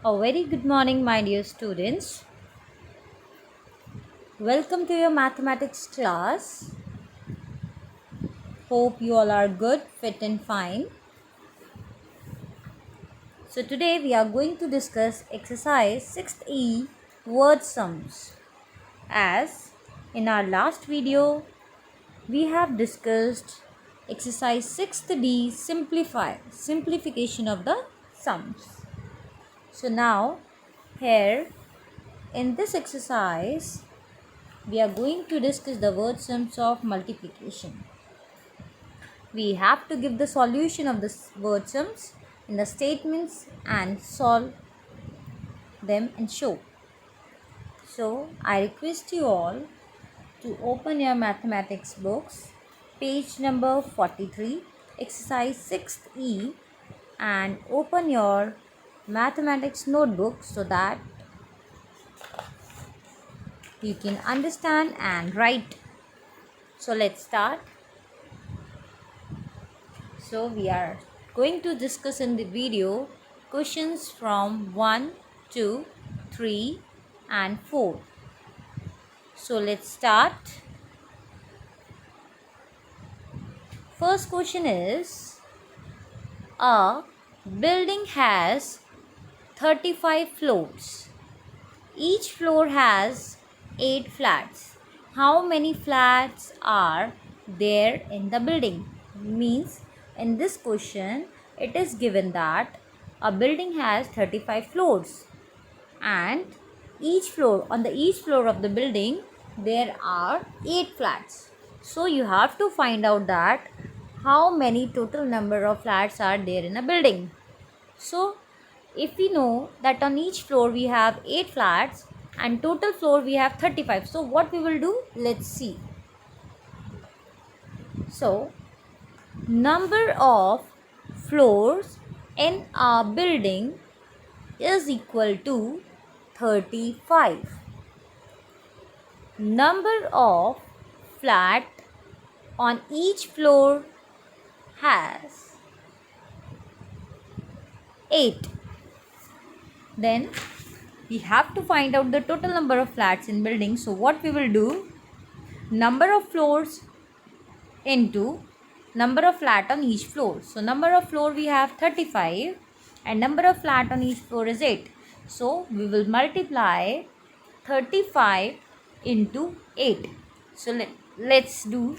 A very good morning, my dear students. Welcome to your mathematics class. Hope you all are good, fit, and fine. So, today we are going to discuss exercise 6th E word sums. As in our last video, we have discussed exercise 6th D simplification of the sums. So, now here in this exercise, we are going to discuss the word sums of multiplication. We have to give the solution of the word sums in the statements and solve them and show. So, I request you all to open your mathematics books, page number 43, exercise 6th E, and open your mathematics notebook so that you can understand and write. So, let's start. So we are going to discuss in the video questions from 1, 2, 3 and 4. So let's start. First question is, a building has 35 floors. Each floor has 8 flats. How many flats are there in the building? Means in this question it is given that a building has 35 floors and each floor of the building there are 8 flats. So you have to find out that how many total number of flats are there in a building. So if we know that on each floor we have 8 flats and total floor we have 35, so what we will do, let's see. So number of floors in a building is equal to 35. Number of flat on each floor has 8. Then we have to find out the total number of flats in building. So what we will do, number of floors into number of flat on each floor. So number of floor we have 35 and number of flat on each floor is 8. So we will multiply 35 into 8. So let's do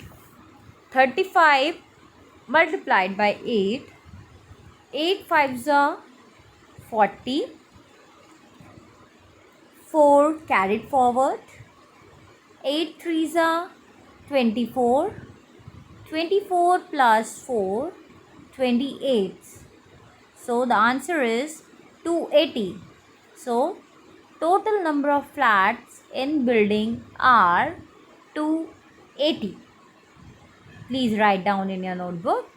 35 multiplied by 8. 8 fives are 40. 4 carried forward. 8 threes are 24. 24 plus 4, 28. So the answer is 280. So total number of flats in building are 280. Please write down in your notebook.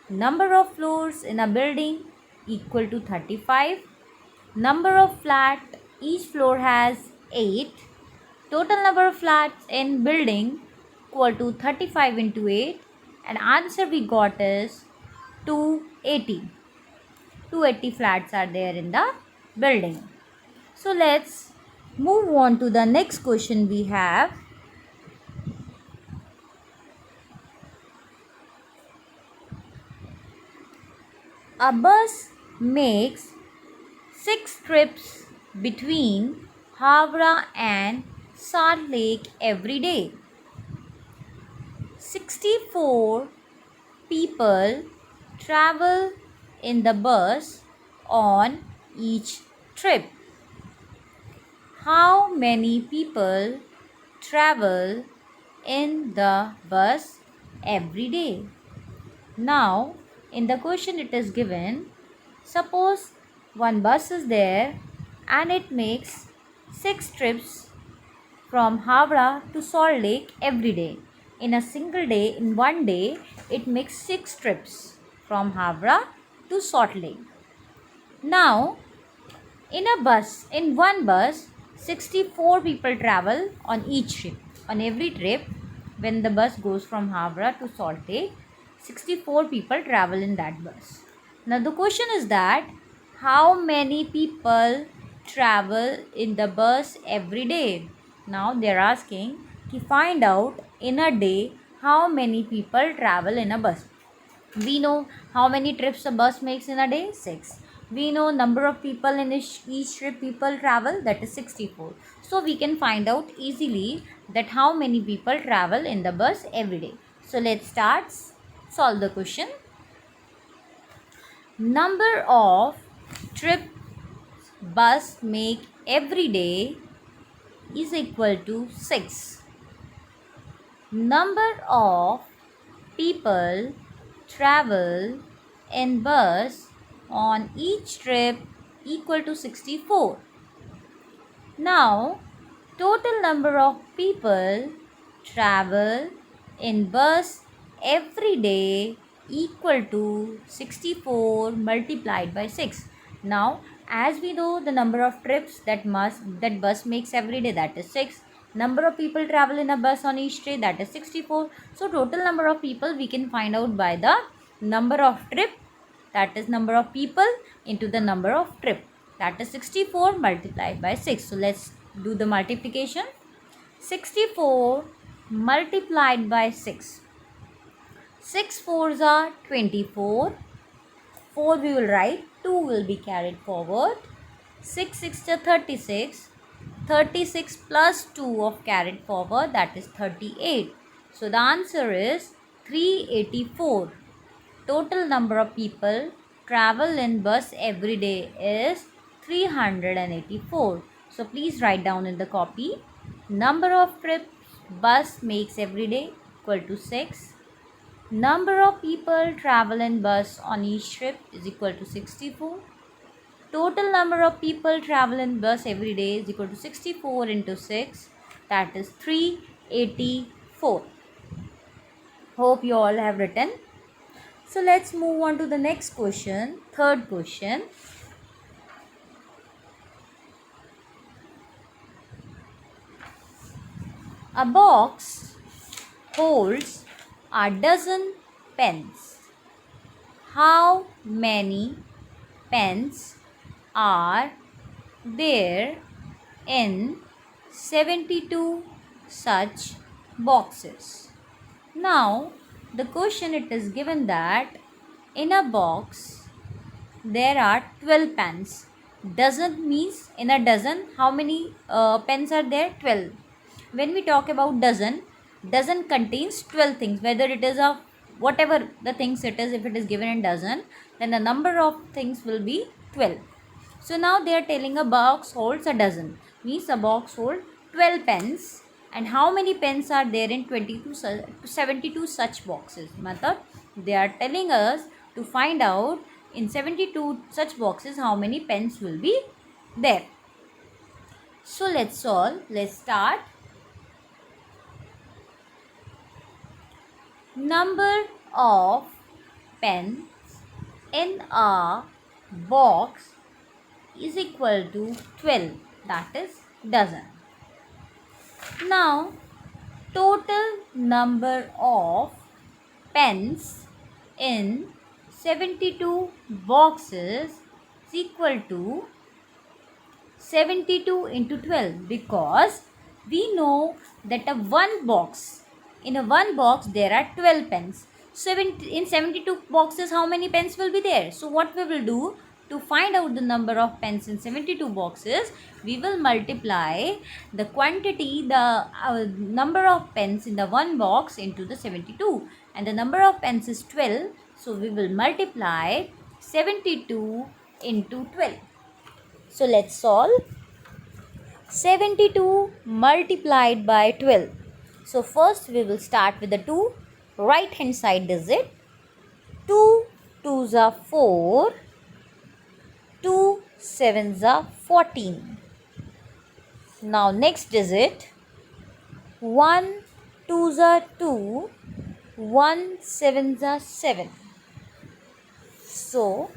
Number of floors in a building equal to 35. Number of flat, each floor has 8. Total number of flats in building equal to 35 into 8 and answer we got is 280. 280 flats are there in the building. So let's move on to the next question we have. A bus makes 6 trips between Havra and Salt Lake every day. 64 people travel in the bus on each trip. How many people travel in the bus every day? Now, in the question it is given, suppose one bus is there and it makes 6 trips from Havra to Salt Lake every day. In a single day, in one day, it makes 6 trips from Havra to Salt Lake. Now, in one bus, 64 people travel on each trip. On every trip, when the bus goes from Havra to Salt Lake, 64 people travel in that bus. Now, the question is that how many people travel in the bus every day? Now they are asking to find out in a day how many people travel in a bus. We know how many trips a bus makes in a day, 6. We know number of people in each trip people travel, that is 64. So we can find out easily that how many people travel in the bus every day. So let's start solve the question. Number of trip bus make every day is equal to 6. Number of people travel in bus on each trip equal to 64. Now, total number of people travel in bus every day equal to 64 multiplied by 6. Now, as we know the number of trips that bus makes every day, that is 6. Number of people travel in a bus on each day, that is 64. So, total number of people we can find out by the number of trip, that is number of people into the number of trip, that is 64 multiplied by 6. So let's do the multiplication. 64 multiplied by 6. 6 fours are 24. 4 we will write, 2 will be carried forward. 6 6 are 36. 36 plus 2 of carried forward, that is 38. So the answer is 384. Total number of people travel in bus every day is 384. So please write down in the copy. Number of trips bus makes every day equal to 6. Number of people travel in bus on each trip is equal to 64. Total number of people travel in bus every day is equal to 64 into 6. That is 384. Hope you all have written. So let's move on to the next question, third question. A box holds a dozen pens. How many pens are there in 72 such boxes? Now, the question it is given that in a box there are 12 pens. Dozen means in a dozen how many pens are there? 12. When we talk about dozen contains 12 things, whether it is a whatever the things it is, if it is given in dozen, then the number of things will be 12. So now they are telling a box holds a dozen, means a box holds 12 pens. And how many pens are there in 72 such boxes? Matlab, they are telling us to find out in 72 such boxes how many pens will be there. So let's solve. Let's start. Number of pens in a box is equal to 12, that is dozen. Now, total number of pens in 72 boxes is equal to 72 into 12, because we know that in a one box there are 12 pens. So in 72 boxes how many pens will be there? So what we will do to find out the number of pens in 72 boxes, we will multiply the quantity, the number of pens in the one box into the 72, and the number of pens is 12. So we will multiply 72 into 12. So let's solve. 72 multiplied by 12. So first we will start with the 2 right hand side digit. 2 2s are 4. 2 7s are 14. Now next digit. 1 2s are 2. 1 7s are 7. So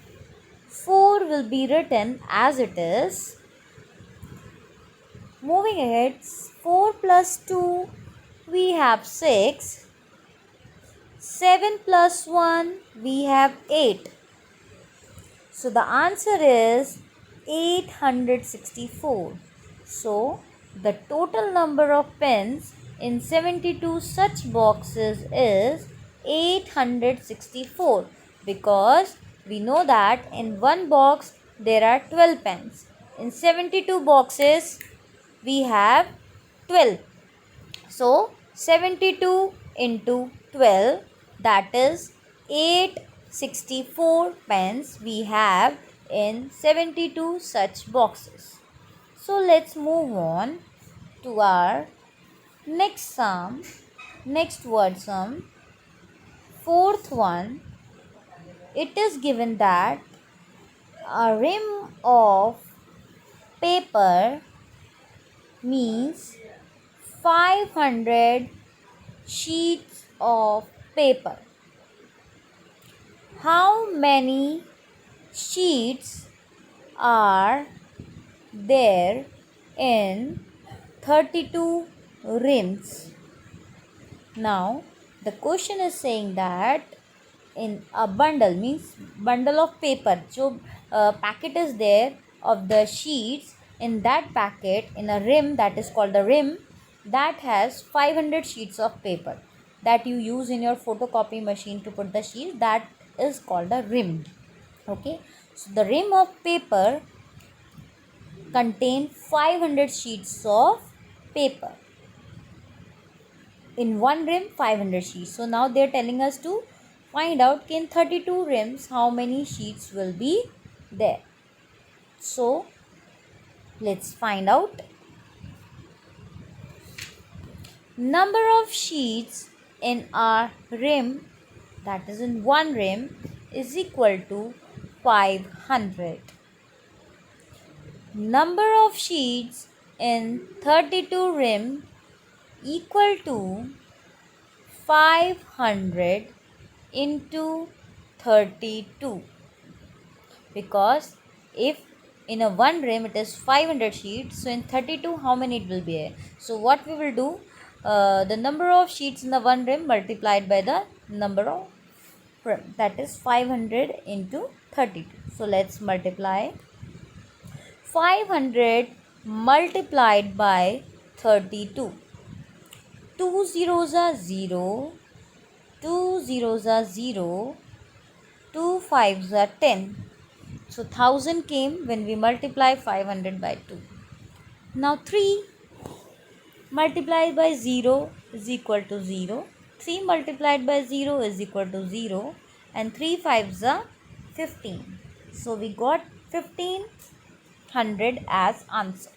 4 will be written as it is. Moving ahead, 4 plus 2 we have 6. 7 plus 1 we have 8. So the answer is 864. So the total number of pens in 72 such boxes is 864, because we know that in one box there are 12 pens. In 72 boxes we have 12. So 72 into 12, that is 864 pens we have in 72 such boxes. So let's move on to our next sum, next word sum. Fourth one, it is given that a rim of paper means 500 sheets of paper. How many sheets are there in 32 rims? Now the question is saying that in a bundle, means bundle of paper, जो packet is there of the sheets, in that packet, in a rim, that is called the rim, that has 500 sheets of paper that you use in your photocopy machine to put the sheet, that is called a rim. Okay, so the rim of paper contain 500 sheets of paper. In one rim 500 sheets. So now they are telling us to find out in 32 rims how many sheets will be there. So let's find out. Number of sheets in our rim, that is in one rim, is equal to 500. Number of sheets in 32 rim equal to 500 into 32, because if in a one rim it is 500 sheets, so in 32 how many it will be there? So what we will do, the number of sheets in the one rim multiplied by the number of rim, that is 500 into 32. So let's multiply 500 multiplied by 32. 2 zeros are 0, 2 zeros are 0, 2 fives are 10. So 1000 came when we multiply 500 by 2. Now 3 multiplied by 0 is equal to 0. 3 multiplied by 0 is equal to 0. And 3 fives are 15. So we got 1500 as answer.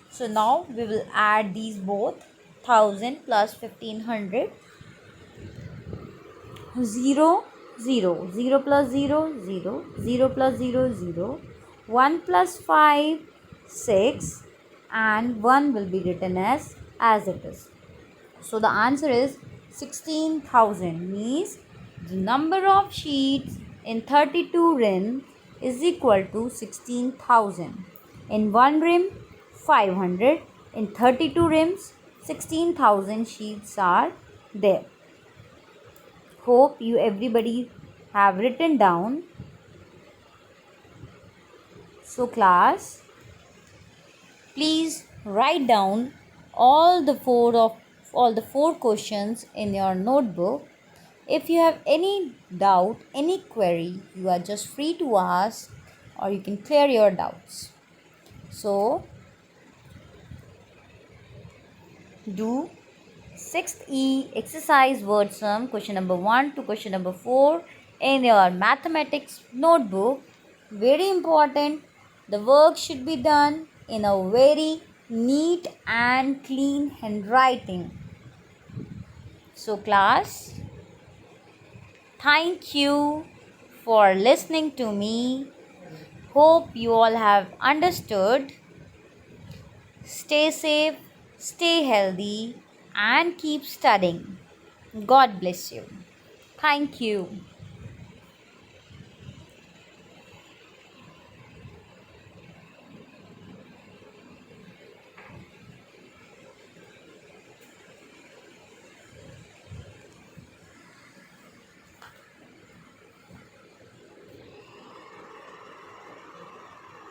So now we will add these both, 1000 plus 1500. 0, 0, 0 plus 0, 0, 0 plus 0, 0, 1 plus 5, 6, and 1 will be written as it is. So the answer is 16,000, means the number of sheets in 32 rim is equal to 16,000. In one rim 500, in 32 rims 16,000 sheets are there. Hope you everybody have written down. So class, please write down all the four questions in your notebook. If you have any doubt, any query, you are just free to ask, or you can clear your doubts. So do 6th E exercise word sum question number 1 to question number 4 in your mathematics notebook. Very important, the work should be done in a very neat and clean handwriting. So class, thank you for listening to me. Hope you all have understood. Stay safe, stay healthy, and keep studying. God bless you. Thank you.